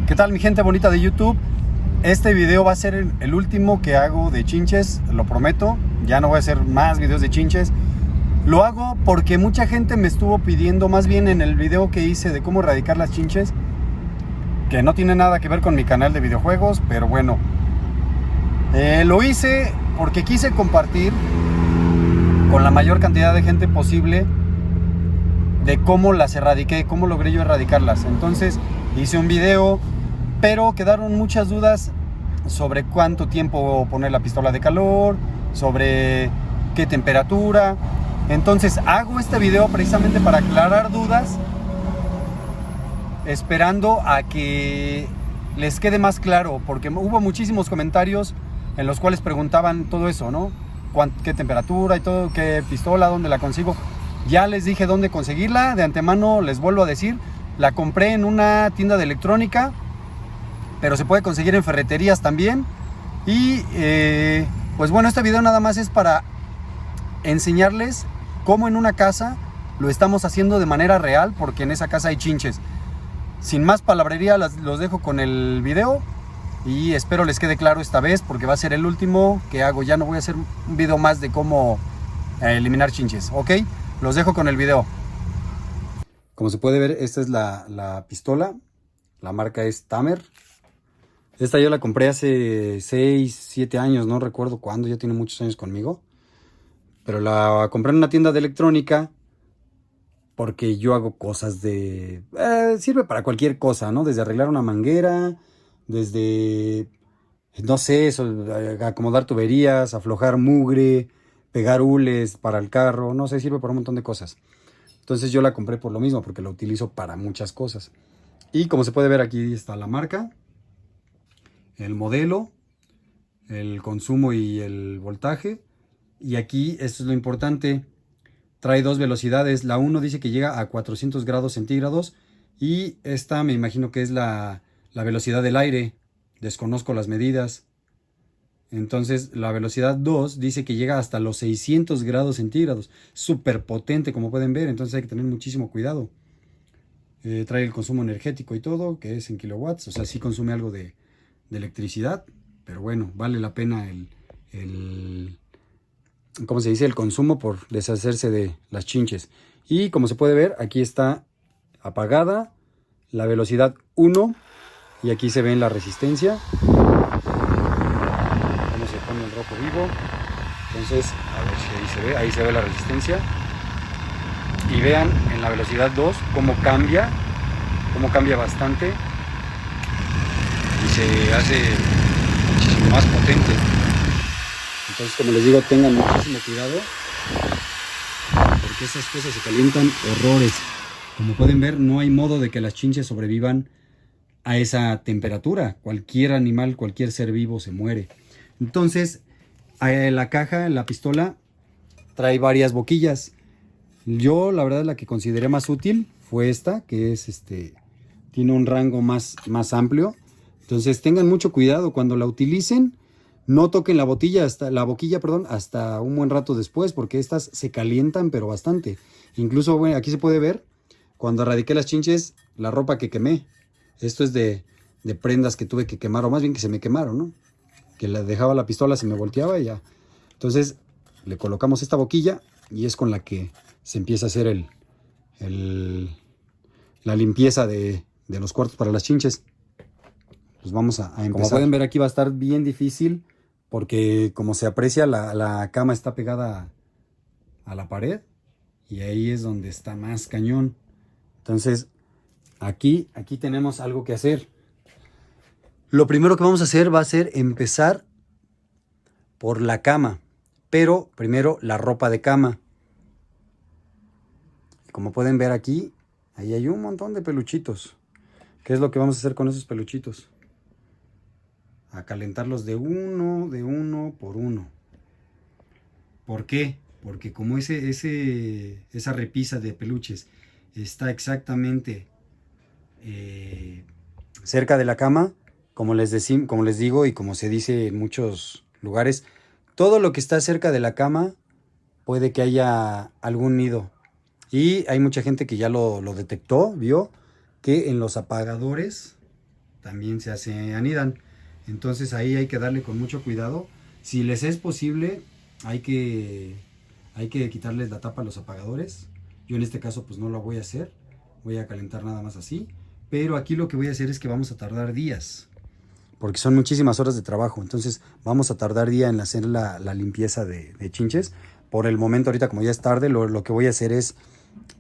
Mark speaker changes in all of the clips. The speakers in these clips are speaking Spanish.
Speaker 1: ¿Qué tal mi gente bonita de YouTube? Este video va a ser el último que hago de chinches, lo prometo. Ya no voy a hacer más videos de chinches. Lo hago porque mucha gente me estuvo pidiendo, más bien en el video que hice de cómo erradicar las chinches, que no tiene nada que ver con mi canal de videojuegos, pero bueno, lo hice porque quise compartir con la mayor cantidad de gente posible de cómo las erradiqué, cómo logré yo erradicarlas. Entonces hice un video, pero quedaron muchas dudas sobre cuánto tiempo poner la pistola de calor, sobre qué temperatura. Entonces hago este video precisamente para aclarar dudas, esperando a que les quede más claro, porque hubo muchísimos comentarios en los cuales preguntaban todo eso, ¿no? ¿Qué temperatura y todo? ¿Qué pistola? ¿Dónde la consigo? Ya les dije dónde conseguirla. De antemano les vuelvo a decir, la compré en una tienda de electrónica, pero se puede conseguir en ferreterías también. Y pues bueno, este video nada más es para enseñarles cómo en una casa lo estamos haciendo de manera real, porque en esa casa hay chinches. Sin más palabrería, los dejo con el video y espero les quede claro esta vez, porque va a ser el último que hago. Ya no voy a hacer un video más de cómo eliminar chinches, ¿ok? Los dejo con el video. Como se puede ver, esta es la pistola. La marca es Tamer. Esta yo la compré hace 6, 7 años, no recuerdo cuándo, ya tiene muchos años conmigo. Pero la compré en una tienda de electrónica porque yo hago cosas de... sirve para cualquier cosa, ¿no? Desde arreglar una manguera, desde, no sé, acomodar tuberías, aflojar mugre, pegar hules para el carro, no sé, sirve para un montón de cosas. Entonces yo la compré por lo mismo, porque la utilizo para muchas cosas. Y como se puede ver, aquí está la marca, el modelo, el consumo y el voltaje. Y aquí, esto es lo importante, trae dos velocidades. La 1 dice que llega a 400 grados centígrados y esta me imagino que es la velocidad del aire. Desconozco las medidas. Entonces la velocidad 2 dice que llega hasta los 600 grados centígrados. Súper potente, como pueden ver, entonces hay que tener muchísimo cuidado. Trae el consumo energético y todo, que es en kilowatts, o sea, sí consume algo de electricidad, pero bueno, vale la pena ¿cómo se dice? El consumo por deshacerse de las chinches. Y como se puede ver, aquí está apagada, la velocidad 1, y aquí se ve en la resistencia cómo se pone el rojo vivo. Entonces, a ver si ahí se ve la resistencia. Y vean en la velocidad 2 cómo cambia bastante y se hace muchísimo más potente. Entonces, como les digo, tengan muchísimo cuidado, porque esas cosas se calientan horrores. Como pueden ver, no hay modo de que las chinches sobrevivan a esa temperatura. Cualquier animal, cualquier ser vivo se muere. Entonces, la caja, la pistola, trae varias boquillas. Yo, la verdad, la que consideré más útil fue esta, que es tiene un rango más amplio. Entonces, tengan mucho cuidado cuando la utilicen. No toquen la boquilla hasta un buen rato después, porque estas se calientan, pero bastante. Incluso, bueno, aquí se puede ver, cuando erradiqué las chinches, la ropa que quemé. Esto es de prendas que tuve que quemar, o más bien que se me quemaron, ¿no? Que la dejaba la pistola, se me volteaba y ya. Entonces, le colocamos esta boquilla y es con la que se empieza a hacer la limpieza de los cuartos para las chinches. Pues vamos a empezar. Como pueden ver, aquí va a estar bien difícil, porque como se aprecia, la cama está pegada a la pared y ahí es donde está más cañón. Entonces, aquí tenemos algo que hacer. Lo primero que vamos a hacer va a ser empezar por la cama, pero primero la ropa de cama. Como pueden ver aquí, ahí hay un montón de peluchitos. ¿Qué es lo que vamos a hacer con esos peluchitos? A calentarlos de uno por uno. ¿Por qué? Porque como esa repisa de peluches está exactamente cerca de la cama, como les digo y como se dice en muchos lugares, todo lo que está cerca de la cama puede que haya algún nido. Y hay mucha gente que ya lo detectó, vio que en los apagadores también se anidan. Entonces ahí hay que darle con mucho cuidado. Si les es posible, hay que quitarles la tapa a los apagadores. Yo en este caso pues no lo voy a hacer. Voy a calentar nada más así. Pero aquí lo que voy a hacer es que vamos a tardar días. Porque son muchísimas horas de trabajo. Entonces vamos a tardar días en hacer la limpieza de chinches. Por el momento ahorita como ya es tarde, lo que voy a hacer es,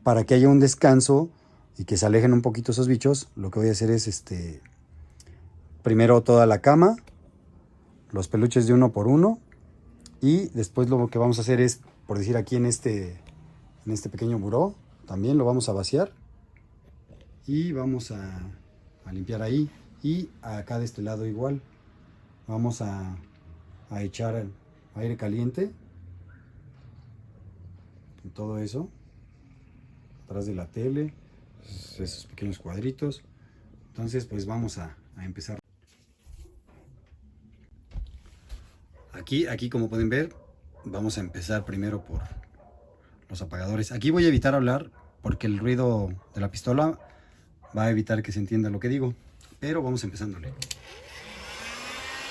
Speaker 1: para que haya un descanso y que se alejen un poquito esos bichos, lo que voy a hacer es primero toda la cama, los peluches de uno por uno, y después lo que vamos a hacer es, por decir aquí en este pequeño buró, también lo vamos a vaciar y vamos a limpiar ahí, y acá de este lado igual vamos a echar aire caliente en todo eso, atrás de la tele, esos pequeños cuadritos. Entonces pues vamos a empezar. Aquí como pueden ver, vamos a empezar primero por los apagadores. Aquí voy a evitar hablar porque el ruido de la pistola va a evitar que se entienda lo que digo, pero vamos empezándole.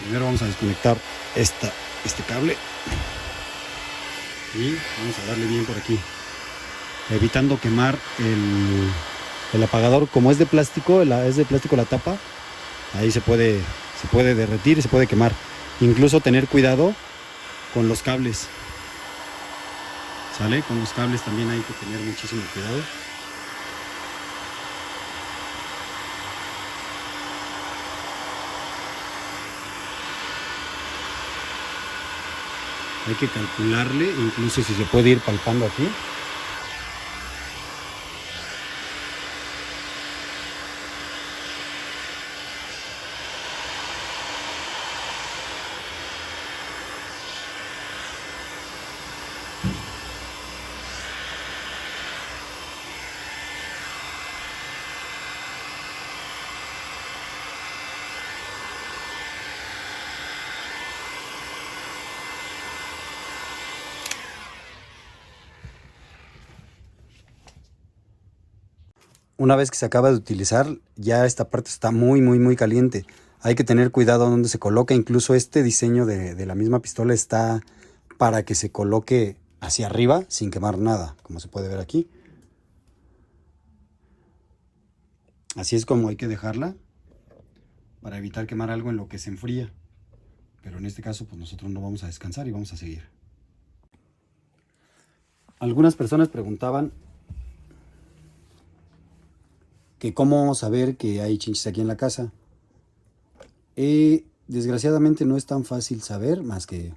Speaker 1: Primero vamos a desconectar este cable y vamos a darle bien por aquí, evitando quemar el apagador. Como es de plástico, la tapa, ahí se puede derretir y se puede quemar. Incluso tener cuidado con los cables, ¿sale? Con los cables también hay que tener muchísimo cuidado. Hay que calcularle, incluso si se puede ir palpando aquí. Una vez que se acaba de utilizar, ya esta parte está muy caliente. Hay que tener cuidado donde se coloca. Incluso este diseño de la misma pistola está para que se coloque hacia arriba sin quemar nada, como se puede ver aquí. Así es como hay que dejarla, para evitar quemar algo en lo que se enfría. Pero en este caso pues nosotros no vamos a descansar y vamos a seguir. Algunas personas preguntaban que cómo saber que hay chinches aquí en la casa. Desgraciadamente no es tan fácil saber, más que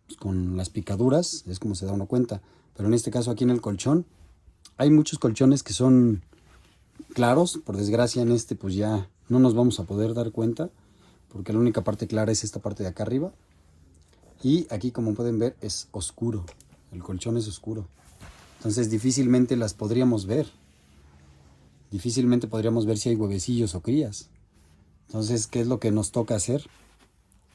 Speaker 1: pues, con las picaduras es como se da uno cuenta. Pero en este caso aquí en el colchón, hay muchos colchones que son claros. Por desgracia en este pues ya no nos vamos a poder dar cuenta, porque la única parte clara es esta parte de acá arriba. Y aquí como pueden ver es oscuro, el colchón es oscuro. Entonces difícilmente las podríamos ver. Difícilmente podríamos ver si hay huevecillos o crías. Entonces, ¿qué es lo que nos toca hacer?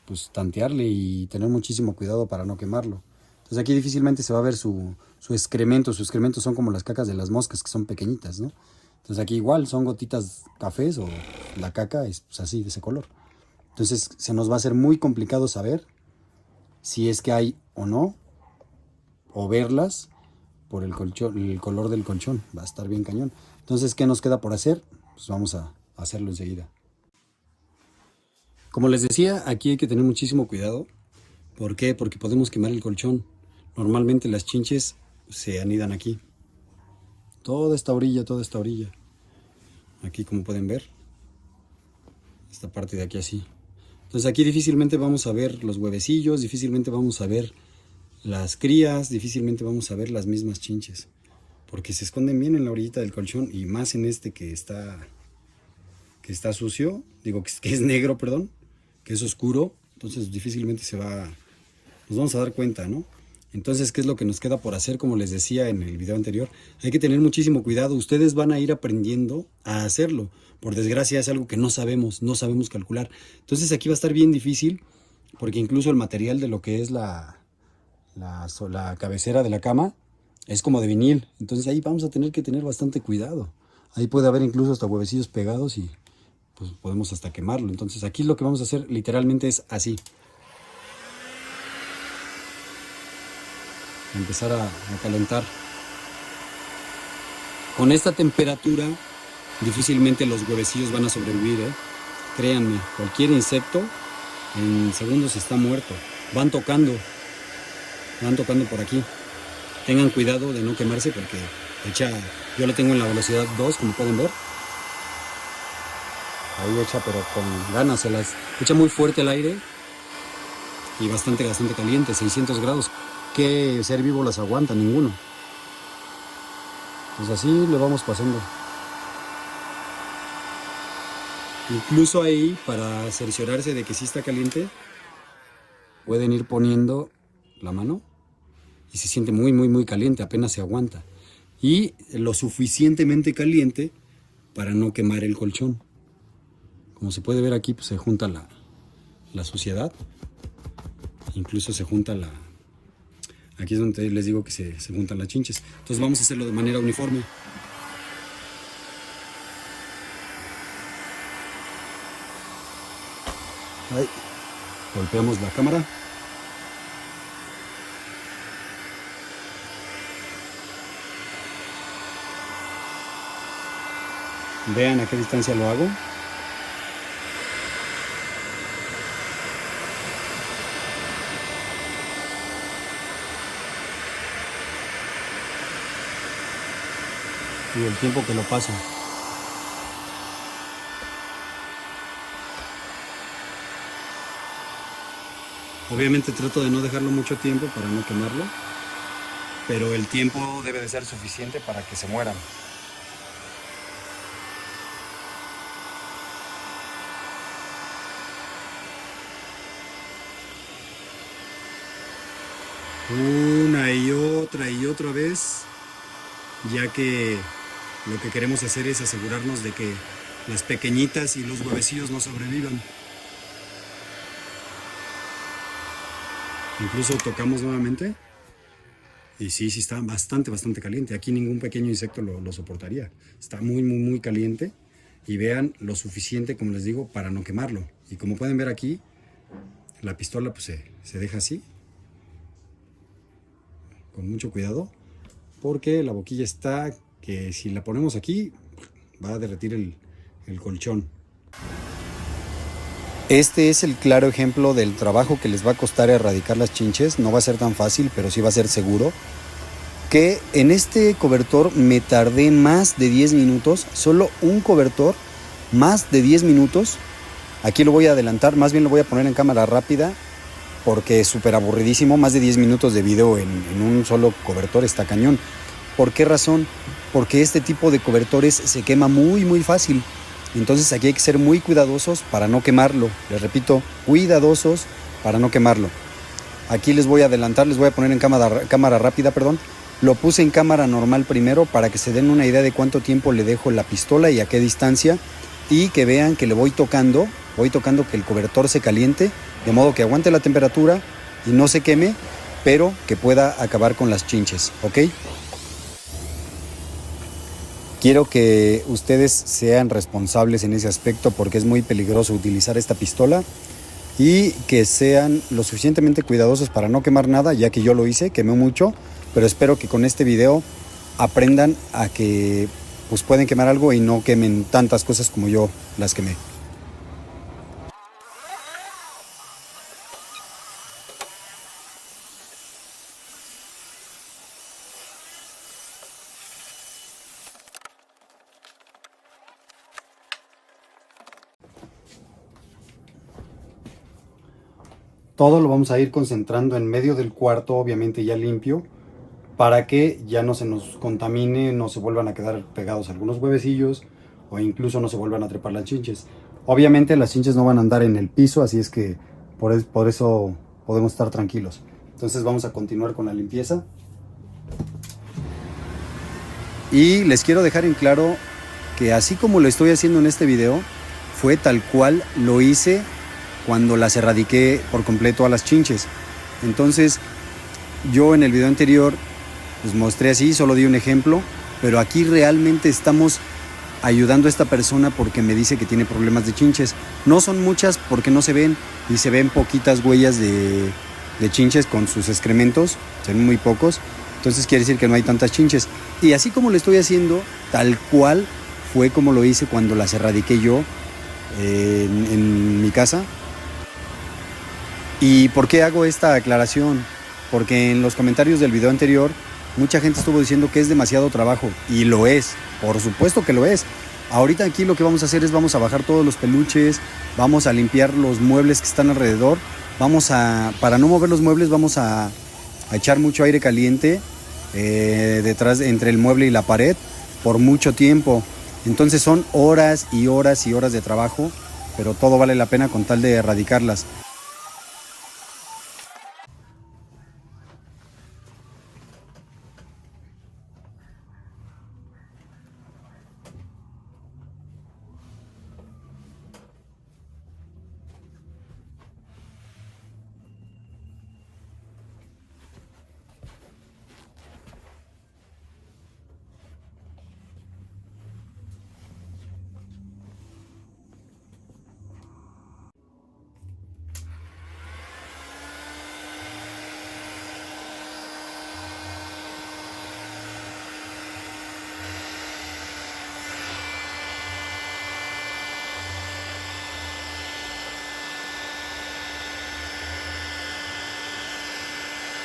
Speaker 1: Pues tantearle y tener muchísimo cuidado para no quemarlo. Entonces aquí difícilmente se va a ver su excremento. Sus excrementos son como las cacas de las moscas, que son pequeñitas, ¿no? Entonces aquí igual son gotitas cafés, o la caca es pues, así, de ese color. Entonces se nos va a hacer muy complicado saber si es que hay o no, o verlas por el color del colchón. Va a estar bien cañón. Entonces, ¿qué nos queda por hacer? Pues vamos a hacerlo enseguida. Como les decía, aquí hay que tener muchísimo cuidado. ¿Por qué? Porque podemos quemar el colchón. Normalmente las chinches se anidan aquí. Toda esta orilla, toda esta orilla. Aquí como pueden ver, esta parte de aquí así. Entonces aquí difícilmente vamos a ver los huevecillos, difícilmente vamos a ver las crías, difícilmente vamos a ver las mismas chinches. Porque se esconden bien en la orillita del colchón y más en este que está sucio, digo que es negro, perdón, que es oscuro. Entonces difícilmente nos vamos a dar cuenta, ¿no? Entonces, ¿qué es lo que nos queda por hacer? Como les decía en el video anterior, hay que tener muchísimo cuidado. Ustedes van a ir aprendiendo a hacerlo. Por desgracia es algo que no sabemos calcular. Entonces aquí va a estar bien difícil, porque incluso el material de lo que es la cabecera de la cama es como de vinil. Entonces ahí vamos a tener que tener bastante cuidado. Ahí puede haber incluso hasta huevecillos pegados y pues podemos hasta quemarlo. Entonces aquí lo que vamos a hacer literalmente es así. Empezar a calentar. Con esta temperatura difícilmente los huevecillos van a sobrevivir, ¿eh? Créanme, cualquier insecto en segundos está muerto. Van tocando por aquí. Tengan cuidado de no quemarse porque yo lo tengo en la velocidad 2, como pueden ver. Ahí echa, pero con ganas, se las echa muy fuerte el aire y bastante caliente, 600 grados. ¿Qué ser vivo las aguanta? Ninguno. Pues así le vamos pasando. Incluso ahí, para cerciorarse de que sí está caliente, pueden ir poniendo la mano y se siente muy caliente, apenas se aguanta. Y lo suficientemente caliente para no quemar el colchón. Como se puede ver aquí, pues se junta la suciedad. Incluso se junta aquí es donde les digo que se juntan las chinches. Entonces vamos a hacerlo de manera uniforme. Ahí. Golpeamos la cámara. Vean a qué distancia lo hago. Y el tiempo que lo paso. Obviamente trato de no dejarlo mucho tiempo para no quemarlo, pero el tiempo debe de ser suficiente para que se mueran. Una y otra vez, ya que lo que queremos hacer es asegurarnos de que las pequeñitas y los huevecillos no sobrevivan. Incluso tocamos nuevamente y sí está bastante caliente. Aquí ningún pequeño insecto lo soportaría. Está muy caliente y vean lo suficiente, como les digo, para no quemarlo. Y como pueden ver aquí, la pistola pues se deja así, con mucho cuidado, porque la boquilla está que si la ponemos aquí va a derretir el colchón. Este es el claro ejemplo del trabajo que les va a costar erradicar las chinches. No va a ser tan fácil, pero sí va a ser seguro. Que en este cobertor me tardé más de 10 minutos, solo un cobertor, más de 10 minutos. Aquí lo voy a adelantar, más bien lo voy a poner en cámara rápida, porque es súper aburridísimo. Más de 10 minutos de video en un solo cobertor está cañón. ¿Por qué razón? Porque este tipo de cobertores se quema muy fácil. Entonces aquí hay que ser muy cuidadosos para no quemarlo. Les repito, cuidadosos para no quemarlo. Aquí les voy a adelantar, les voy a poner en cámara rápida, perdón. Lo puse en cámara normal primero para que se den una idea de cuánto tiempo le dejo la pistola y a qué distancia. Y que vean que le voy tocando que el cobertor se caliente, de modo que aguante la temperatura y no se queme, pero que pueda acabar con las chinches, ¿ok? Quiero que ustedes sean responsables en ese aspecto porque es muy peligroso utilizar esta pistola y que sean lo suficientemente cuidadosos para no quemar nada, ya que yo lo hice, quemé mucho, pero espero que con este video aprendan a que pues pueden quemar algo y no quemen tantas cosas como yo las quemé. todo lo vamos a ir concentrando en medio del cuarto, obviamente ya limpio, para que ya no se nos contamine, no se vuelvan a quedar pegados algunos huevecillos o incluso no se vuelvan a trepar las chinches. Obviamente las chinches no van a andar en el piso, así es que por eso podemos estar tranquilos. Entonces vamos a continuar con la limpieza. Y les quiero dejar en claro que así como lo estoy haciendo en este video, fue tal cual lo hice cuando las erradiqué por completo a las chinches. Entonces yo en el video anterior pues mostré así, solo di un ejemplo, pero aquí realmente estamos ayudando a esta persona porque me dice que tiene problemas de chinches. No son muchas porque no se ven, y se ven poquitas huellas de chinches con sus excrementos, se ven muy pocos, entonces quiere decir que no hay tantas chinches. Y así como lo estoy haciendo, tal cual fue como lo hice cuando las erradiqué yo en mi casa. ¿Y por qué hago esta aclaración? Porque en los comentarios del video anterior mucha gente estuvo diciendo que es demasiado trabajo, y lo es, por supuesto que lo es. Ahorita aquí lo que vamos a hacer es vamos a bajar todos los peluches, vamos a limpiar los muebles que están alrededor, para no mover los muebles vamos a echar mucho aire caliente detrás, entre el mueble y la pared, por mucho tiempo. Entonces son horas y horas y horas de trabajo, pero todo vale la pena con tal de erradicarlas.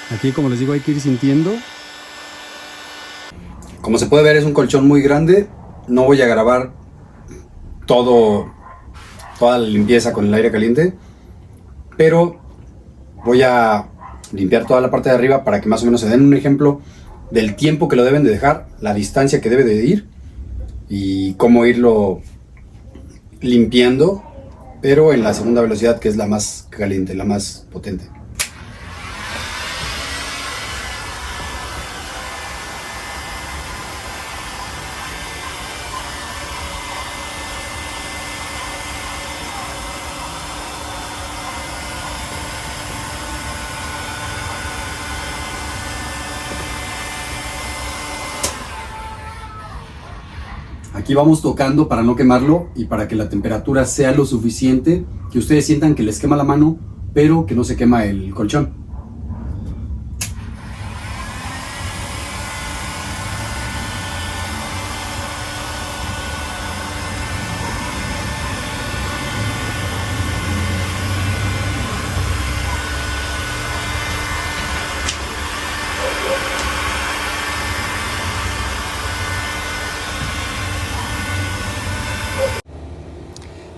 Speaker 1: Aquí, como les digo, hay que ir sintiendo. Como se puede ver, es un colchón muy grande. No voy a grabar toda la limpieza con el aire caliente, pero voy a limpiar toda la parte de arriba para que más o menos se den un ejemplo del tiempo que lo deben de dejar, la distancia que debe de ir y cómo irlo limpiando, pero en la segunda velocidad, que es la más caliente, la más potente. Aquí vamos tocando para no quemarlo y para que la temperatura sea lo suficiente, que ustedes sientan que les quema la mano, pero que no se quema el colchón.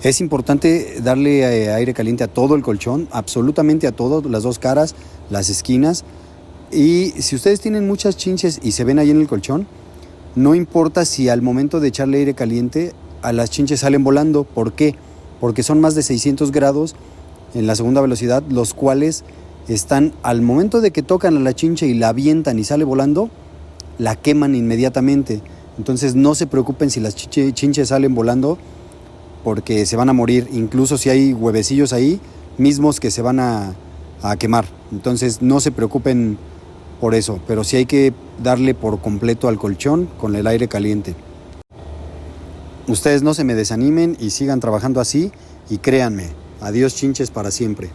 Speaker 1: Es importante darle aire caliente a todo el colchón, absolutamente a todo, las dos caras, las esquinas. Y si ustedes tienen muchas chinches y se ven ahí en el colchón, no importa si al momento de echarle aire caliente a las chinches salen volando. ¿Por qué? Porque son más de 600 grados en la segunda velocidad, los cuales están al momento de que tocan a la chinche y la avientan y sale volando, la queman inmediatamente. Entonces no se preocupen si las chinches salen volando, porque se van a morir, incluso si hay huevecillos ahí mismos que se van a quemar. Entonces no se preocupen por eso, pero sí hay que darle por completo al colchón con el aire caliente. Ustedes no se me desanimen y sigan trabajando así, y créanme, adiós chinches para siempre.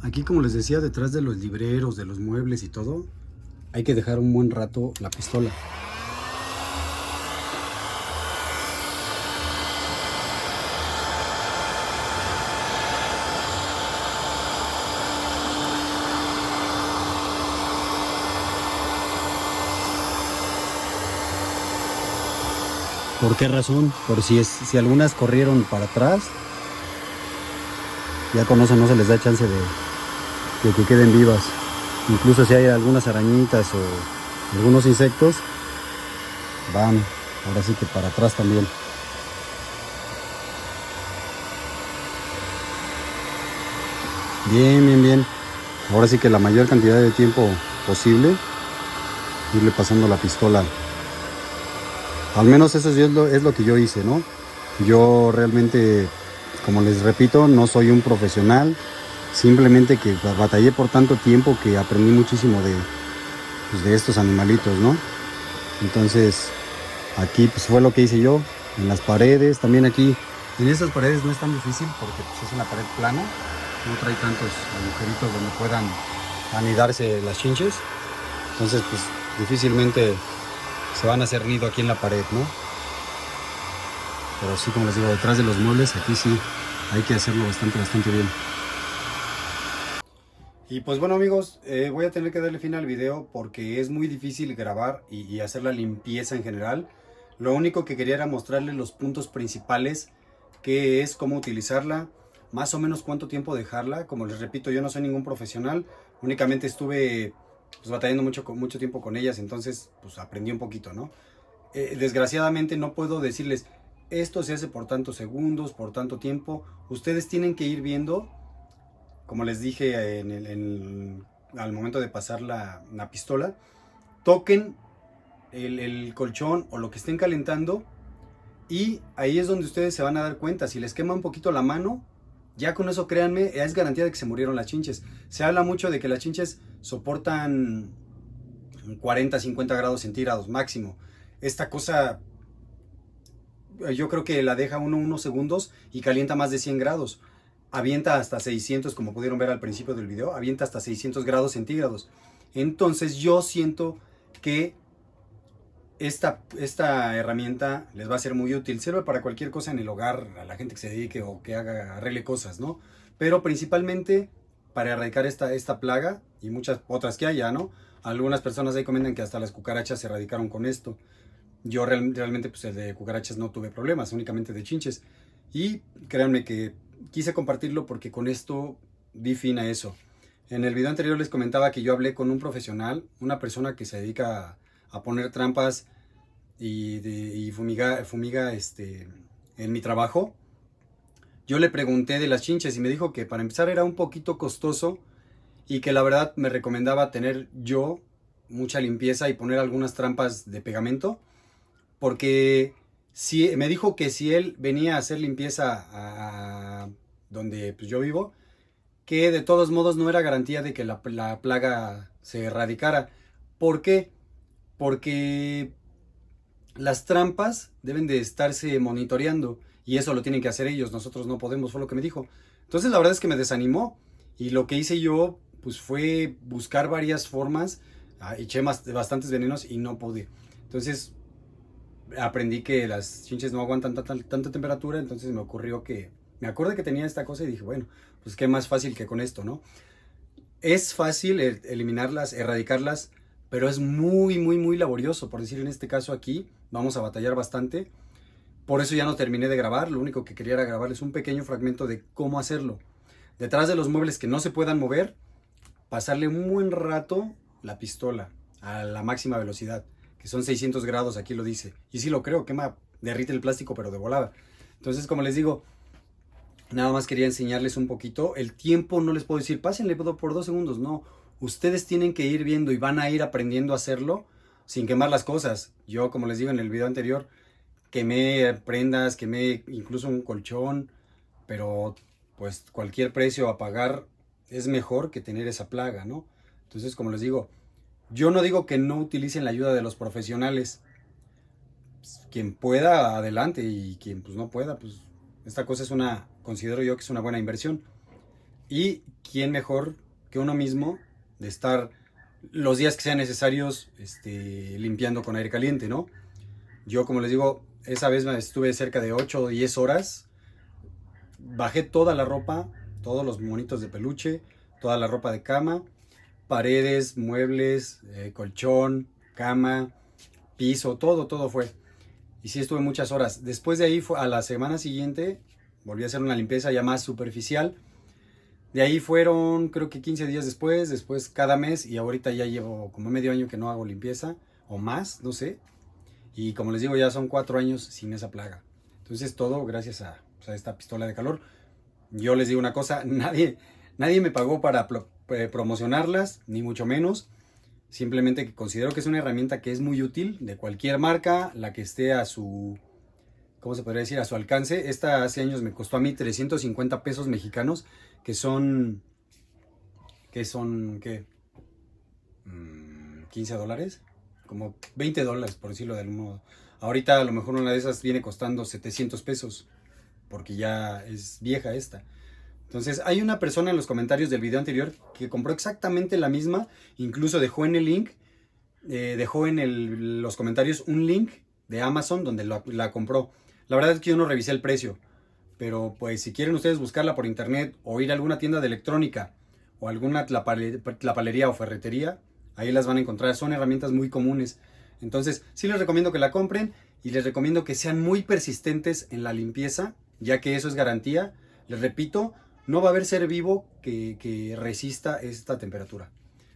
Speaker 1: Aquí, como les decía, detrás de los libreros, de los muebles y todo, hay que dejar un buen rato la pistola. ¿Por qué razón? Por si algunas corrieron para atrás, ya con eso no se les da chance de que queden vivas. Incluso si hay algunas arañitas o algunos insectos, van ahora sí que para atrás también. Bien, bien, bien. Ahora sí que la mayor cantidad de tiempo posible, irle pasando la pistola. Al menos eso es lo que yo hice, ¿no? Yo realmente, como les repito, no soy un profesional. Simplemente que batallé por tanto tiempo que aprendí muchísimo de estos animalitos, ¿no? Entonces, aquí pues fue lo que hice yo. En las paredes, también aquí. En estas paredes no es tan difícil porque pues, es una pared plana. No trae tantos agujeritos donde puedan anidarse las chinches. Entonces, pues difícilmente se van a hacer nido aquí en la pared, ¿no? Pero sí, como les digo, detrás de los muebles, aquí sí hay que hacerlo bastante bien. Y pues bueno amigos, voy a tener que darle fin al video porque es muy difícil grabar y hacer la limpieza en general. Lo único que quería era mostrarles los puntos principales, que es cómo utilizarla, más o menos cuánto tiempo dejarla. Como les repito, yo no soy ningún profesional, únicamente estuve pues, batallando mucho tiempo con ellas, entonces pues aprendí un poquito, ¿no? Desgraciadamente no puedo decirles, esto se hace por tantos segundos, por tanto tiempo. Ustedes tienen que ir viendo. Como les dije al momento de pasar la pistola, toquen el colchón o lo que estén calentando y ahí es donde ustedes se van a dar cuenta. Si les quema un poquito la mano, ya con eso créanme, es garantía de que se murieron las chinches. Se habla mucho de que las chinches soportan 40, 50 grados centígrados máximo. Esta cosa yo creo que la deja unos segundos y calienta más de 100 grados. Avienta hasta 600, como pudieron ver al principio del video, avienta hasta 600 grados centígrados. Entonces yo siento que esta herramienta les va a ser muy útil. Sirve para cualquier cosa en el hogar, a la gente que se dedique o que arregle cosas, ¿no? Pero principalmente para erradicar esta plaga y muchas otras que haya, ¿no? Algunas personas ahí comentan que hasta las cucarachas se erradicaron con esto. Yo realmente pues el de cucarachas no tuve problemas, únicamente de chinches. Y créanme que quise compartirlo porque con esto di fin a eso. En el video anterior les comentaba que yo hablé con un profesional, una persona que se dedica a poner trampas y fumiga en mi trabajo. Yo le pregunté de las chinches y me dijo que para empezar era un poquito costoso y que la verdad me recomendaba tener yo mucha limpieza y poner algunas trampas de pegamento. Porque me dijo que si él venía a hacer limpieza a donde pues, yo vivo, que de todos modos no era garantía de que la plaga se erradicara. ¿Por qué? Porque las trampas deben de estarse monitoreando y eso lo tienen que hacer ellos, nosotros no podemos, fue lo que me dijo. Entonces la verdad es que me desanimó y lo que hice yo pues fue buscar varias formas, eché bastantes venenos y no pude. Entonces aprendí que las chinches no aguantan tanta temperatura, entonces me ocurrió que me acordé que tenía esta cosa y dije, bueno, pues qué más fácil que con esto, ¿no? Es fácil eliminarlas, erradicarlas, pero es muy laborioso. Por decir, en este caso aquí vamos a batallar bastante. Por eso ya no terminé de grabar. Lo único que quería era grabarles un pequeño fragmento de cómo hacerlo. Detrás de los muebles que no se puedan mover, pasarle un buen rato la pistola a la máxima velocidad, que son 600 grados, aquí lo dice. Y sí lo creo, derrite el plástico, pero de volada. Entonces, como les digo, nada más quería enseñarles un poquito. El tiempo no les puedo decir, pásenle por 2 segundos. No, ustedes tienen que ir viendo y van a ir aprendiendo a hacerlo sin quemar las cosas. Yo, como les digo en el video anterior, quemé prendas, quemé incluso un colchón, pero pues cualquier precio a pagar es mejor que tener esa plaga, ¿no? Entonces, como les digo, yo no digo que no utilicen la ayuda de los profesionales. Quien pueda, adelante, y quien pues no pueda, pues esta cosa considero yo que es una buena inversión. Y quién mejor que uno mismo de estar los días que sean necesarios limpiando con aire caliente, ¿no? Yo, como les digo, esa vez estuve cerca de 8 o 10 horas. Bajé toda la ropa, todos los monitos de peluche, toda la ropa de cama, paredes, muebles, colchón, cama, piso, todo fue. Y sí estuve muchas horas. Después de ahí, a la semana siguiente, volví a hacer una limpieza ya más superficial. De ahí fueron, creo que 15 días después cada mes, y ahorita ya llevo como medio año que no hago limpieza, o más, no sé. Y como les digo, ya son 4 años sin esa plaga. Entonces todo gracias a, pues, a esta pistola de calor. Yo les digo una cosa, nadie me pagó para promocionarlas, ni mucho menos. Simplemente que considero que es una herramienta que es muy útil, de cualquier marca, la que esté a su, ¿cómo se podría decir? A su alcance. Esta hace años me costó a mí 350 pesos mexicanos, que son, ¿qué? 15 dólares, como 20 dólares por decirlo de algún modo. Ahorita a lo mejor una de esas viene costando 700 pesos, porque ya es vieja esta. Entonces hay una persona en los comentarios del video anterior que compró exactamente la misma, incluso dejó en el link, dejó en los comentarios un link de Amazon donde la compró. La verdad es que yo no revisé el precio, pero pues si quieren ustedes buscarla por internet o ir a alguna tienda de electrónica o alguna tlapalería o ferretería, ahí las van a encontrar. Son herramientas muy comunes. Entonces sí les recomiendo que la compren y les recomiendo que sean muy persistentes en la limpieza, ya que eso es garantía. Les repito, no va a haber ser vivo que resista esta temperatura.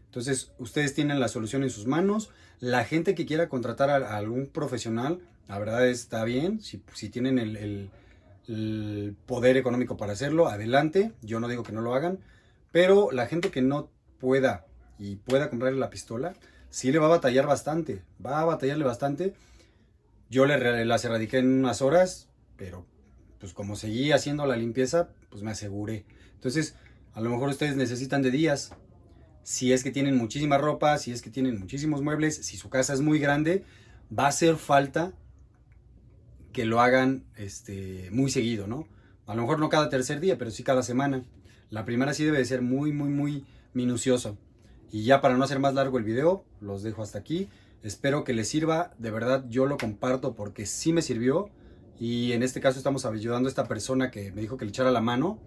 Speaker 1: Entonces ustedes tienen la solución en sus manos. La gente que quiera contratar a algún profesional, la verdad está bien. Si tienen el poder económico para hacerlo, adelante. Yo no digo que no lo hagan, pero la gente que no pueda y pueda comprarle la pistola, sí le va a batallar bastante. Va a batallarle bastante. Yo las erradiqué en unas horas, pero pues como seguí haciendo la limpieza, pues me aseguré. Entonces, a lo mejor ustedes necesitan de días. Si es que tienen muchísima ropa, si es que tienen muchísimos muebles, si su casa es muy grande, va a hacer falta que lo hagan muy seguido, ¿no? A lo mejor no cada tercer día, pero sí cada semana. La primera sí debe de ser muy, muy, muy minucioso. Y ya para no hacer más largo el video, los dejo hasta aquí. Espero que les sirva. De verdad, yo lo comparto porque sí me sirvió. Y en este caso estamos ayudando a esta persona que me dijo que le echara la mano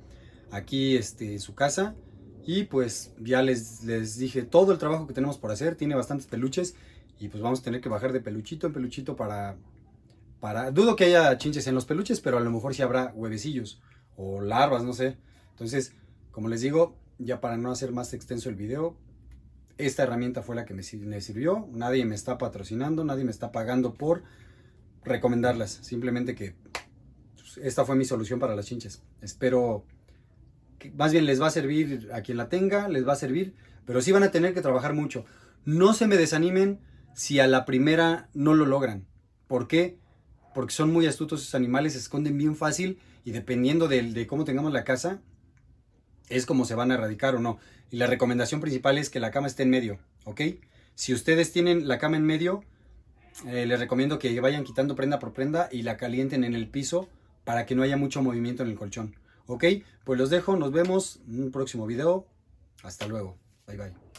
Speaker 1: aquí en su casa. Y pues ya les dije todo el trabajo que tenemos por hacer. Tiene bastantes peluches y pues vamos a tener que bajar de peluchito en peluchito para... Dudo que haya chinches en los peluches, pero a lo mejor sí habrá huevecillos o larvas, no sé. Entonces, como les digo, ya para no hacer más extenso el video, esta herramienta fue la que me sirvió. Nadie me está patrocinando, nadie me está pagando por recomendarlas. Simplemente que pues, esta fue mi solución para las chinches. Espero que más bien les va a servir a quien la tenga, les va a servir, pero sí van a tener que trabajar mucho. No se me desanimen si a la primera no lo logran. ¿Por qué? Porque son muy astutos esos animales, se esconden bien fácil y dependiendo de cómo tengamos la casa, es como se van a erradicar o no. Y la recomendación principal es que la cama esté en medio, ¿ok? Si ustedes tienen la cama en medio, les recomiendo que vayan quitando prenda por prenda y la calienten en el piso para que no haya mucho movimiento en el colchón, ¿ok? Pues los dejo, nos vemos en un próximo video. Hasta luego. Bye, bye.